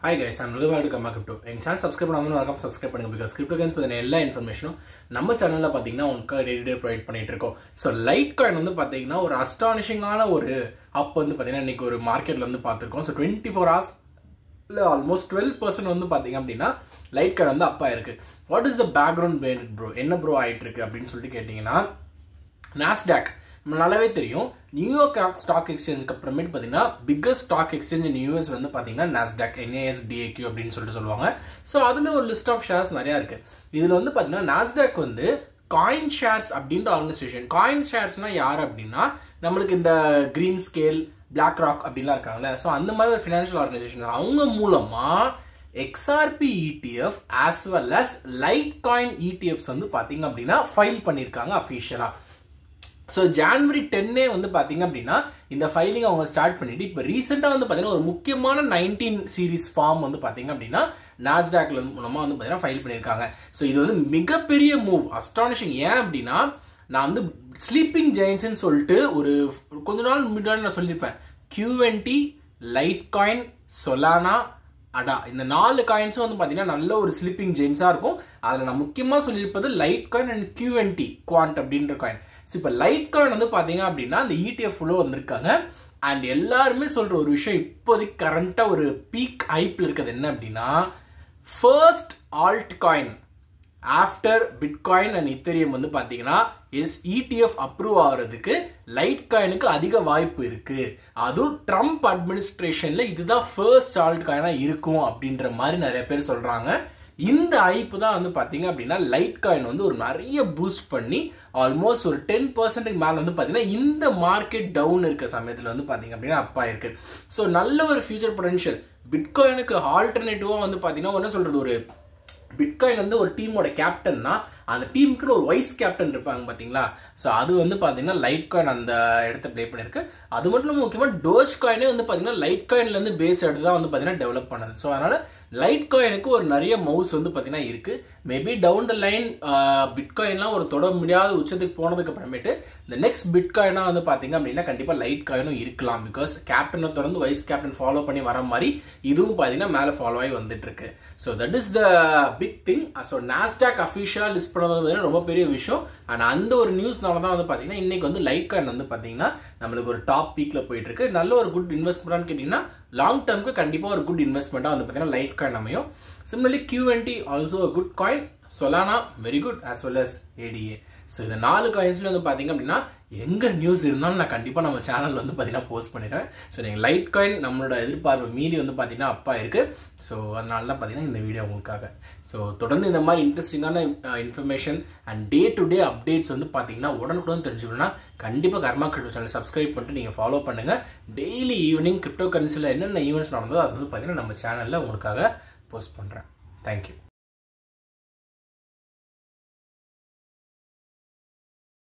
Hi guys, I'm Raghu to Kama Crypto. And channel subscribe பண்ணாம subscribe பண்ணுங்க because cryptocurrency பத்தின எல்லா இன்ஃபர்மேஷனும் நம்ம சேனல்ல பாத்தீங்கன்னா உங்களுக்கு டெய்லி ப்ரொவைட் பண்ணிட்டு இருக்கோம். சோ Litecoin வந்து பாத்தீங்கன்னா ஒரு அஸ்டானிஷிங்கான ஒரு அப் வந்து பாத்தீங்கன்னா இன்னைக்கு ஒரு மார்க்கெட்ல வந்து பாத்துறோம். சோ 24 hours ல ஆல்மோஸ்ட் 12% வந்து பாத்தீங்க அப்படினா Litecoin வந்து அப்பா இருக்கு. What is the background behind it bro? என்ன bro ஆயிட்டு இருக்கு அப்படினு சொல்லிட்டு கேட்டிங்கனா Nasdaq நல்லாவே தெரியும் நியூயார்க் ஸ்டாக் எக்ஸ்சேஞ்சுக்கு அப்புறமேட்டு பாத்தீங்கன்னா biggest stock exchange in US வந்து பாத்தீங்கன்னா Nasdaq NASDAQ அப்படின்னு சொல்லிட்டு சொல்லுவாங்க. ஸோ அதுல ஒரு லிஸ்ட் ஆஃப் ஷேர்ஸ் நிறைய இருக்கு. இதுல வந்து பாத்தீங்கன்னா Nasdaq வந்து காயின் ஷேர்ஸ் அப்படின்ற ஆர்கனைசேஷன். காயின் ஷேர்ஸ்னா யார் அப்படின்னா நம்மளுக்கு இந்த கிரீன் ஸ்கேல் பிளாக் ராக் அப்படின்லாம் இருக்காங்கல்ல. ஸோ அந்த மாதிரி ஒரு ஃபினான்ஷியல் ஆர்கனைசேஷன் அவங்க மூலமா XRP ETF as well as Litecoin ETFs வந்து பாத்தீங்க அப்படின்னா ஃபைல் பண்ணிருக்காங்க அபிஷியலா. ஸோ ஜான்வரி 10 வந்து பாத்தீங்க அப்படின்னா இந்த ஃபைலிங் அவங்க ஸ்டார்ட் பண்ணிட்டு இப்போ ரீசெண்டா வந்து பாத்தீங்கன்னா ஒரு முக்கியமான 19 சீரிஸ் ஃபார்ம் வந்து பாத்தீங்க அப்படின்னா நாஸ்டாக்ல மூலமா வந்து பாத்தீங்கன்னா ஃபைல் பண்ணிருக்காங்க. ஸோ இது வந்து மிகப்பெரிய மூவ், அஸ்டானிஷிங். ஏன் அப்படின்னா நான் வந்து ஸ்லீப்பிங் ஜெயின்ஸ்ன்னு சொல்லிட்டு ஒரு கொஞ்ச நாள் முன்னாடி நான் சொல்லியிருப்பேன். Q20, Litecoin, Solana, ADA இந்த 4 காயின்ஸும் வந்து பாத்தீங்கன்னா நல்ல ஒரு ஸ்லீப்பிங் ஜெயின்ஸா இருக்கும். அதுல நான் முக்கியமா சொல்லியிருப்பது Litecoin and Q20 குவாண்ட் அப்படின்ற காயின். இப்போ Litecoin வந்து பாத்தீங்க அப்படின்னா அந்த ETF ஃபுல்லோ வந்திருக்காங்க. அண்ட் எல்லாருமே சொல்ற ஒரு விஷயம் இப்போதைக்கு கரண்டா ஒரு பீக் ஹைப்ல இருக்கிறது என்ன அப்படின்னா first alt coin after bitcoin and இத்தரியம் வந்து பாத்தீங்கன்னா ETF அப்ரூவ் ஆகிறதுக்கு Litecoinக்கு அதிக வாய்ப்பு இருக்கு. அதுவும் ட்ரம்ப் அட்மினிஸ்ட்ரேஷன்ல இதுதான் ஃபர்ஸ்ட் ஆல்ட் காயினா இருக்கும் அப்படின்ற மாதிரி நிறைய பேர் சொல்றாங்க. இந்த ஐப்பு தான் வந்து பாத்தீங்க அப்படின்னா Litecoin வந்து ஒரு நிறைய பூஸ்ட் பண்ணி ஆல்மோஸ்ட் ஒரு 10% மேல வந்து பாத்தீங்கன்னா இந்த மார்க்கெட் டவுன் இருக்க சமயத்துல வந்து பாத்தீங்க அப்படின்னா அப்பா இருக்கு. ஸோ நல்ல ஒரு ஃபியூச்சர் பொட்டன்ஷியல் பிட்காயினுக்கு ஆல்டர்னேட்டிவா வந்து பாத்தீங்கன்னா என்ன சொல்றது, ஒரு பிட்காயின் வந்து ஒரு டீமோட கேப்டன்னா அந்த டீமுக்குன்னு ஒரு வைஸ் கேப்டன் இருப்பாங்க பாத்தீங்களா. ஸோ அது வந்து பாத்தீங்கன்னா Litecoin அந்த இடத்த பிளே பண்ணிருக்கு. அது மட்டும் இல்லாமல் முக்கியமா Dogecoin வந்து பாத்தீங்கன்னா Litecoinல இருந்து பேஸ் எடுத்து தான் வந்து பாத்தீங்கன்னா டெவலப் பண்ணது. ஸோ அதனால Litecoinக்கு ஒரு நிறைய மவுஸ் வந்து பாத்தீங்கன்னா இருக்கு. மேபி டவுன் த லைன் பிட்காயின்லாம் ஒரு தொட முடியாத உச்சத்துக்கு போனதுக்கு அப்புறமேட்டு இந்த நெக்ஸ்ட் பிட்காயினா வந்து பாத்தீங்க அப்படின்னா கண்டிப்பா Litecoinனும் இருக்கலாம். பிகாஸ் கேப்டனை தொடர்ந்து வைஸ் கேப்டன் ஃபாலோ பண்ணி வர மாதிரி இதுவும் பாத்தீங்கன்னா மேல ஃபாலோ ஆகி வந்துட்டு இருக்கு. So that is the big thing. So Nasdaq அஃபிஷியலா லிஸ்ட் பண்ணது ரொம்ப பெரிய விஷயம். ஆனா அந்த ஒரு நியூஸ்னால தான் வந்து பாத்தீங்கன்னா இன்னைக்கு வந்து Litecoin வந்து பாத்தீங்கன்னா நம்மளுக்கு ஒரு டாப் பீக்ல போயிட்டு இருக்கு. நல்ல ஒரு குட் இன்வெஸ்ட்மெண்ட் கேட்டீங்கன்னா லாங் டர்முக்கு கண்டிப்பா ஒரு குட் இன்வெஸ்ட்மெண்டா வந்து பாத்தீங்கன்னா Litecoin அமையும். Similarly Q20 also a good coin, Solana very good as well as ADA. So இந்த 4 காயின்ஸ்ல வந்து பாத்தீங்க அப்படின்னா எங்க நியூஸ் இருந்தாலும் நான் கண்டிப்பா நம்ம சேனல்ல வந்து பாத்தீங்கன்னா போஸ்ட் பண்ணிடுறேன். ஸோ நீங்க Litecoin நம்மளோட எதிர்பார்ப்பு மீறி வந்து பாத்தீங்கன்னா அப்பா இருக்கு. ஸோ அதனால தான் பாத்தீங்கன்னா இந்த வீடியோ உங்களுக்காக. ஸோ தொடர்ந்து இந்த மாதிரி இன்ட்ரெஸ்டிங்கான information and day to day updates வந்து பாத்தீங்கன்னா உடனுக்குடன் தெரிஞ்சுக்கணும்னா கண்டிப்பா கர்மா கிரிப்டோ சேனல் சப்ஸ்கிரைப் பண்ணிட்டு நீங்க ஃபாலோ பண்ணுங்க. டெய்லி ஈவினிங் கிரிப்டோ கரன்சில என்னென்ன ஈவெண்ட்ஸ் நடந்ததோ அது வந்து பாத்தீங்கன்னா நம்ம சேனல்ல உங்களுக்காக போஸ்ட் பண்றேன். தேங்க்யூ.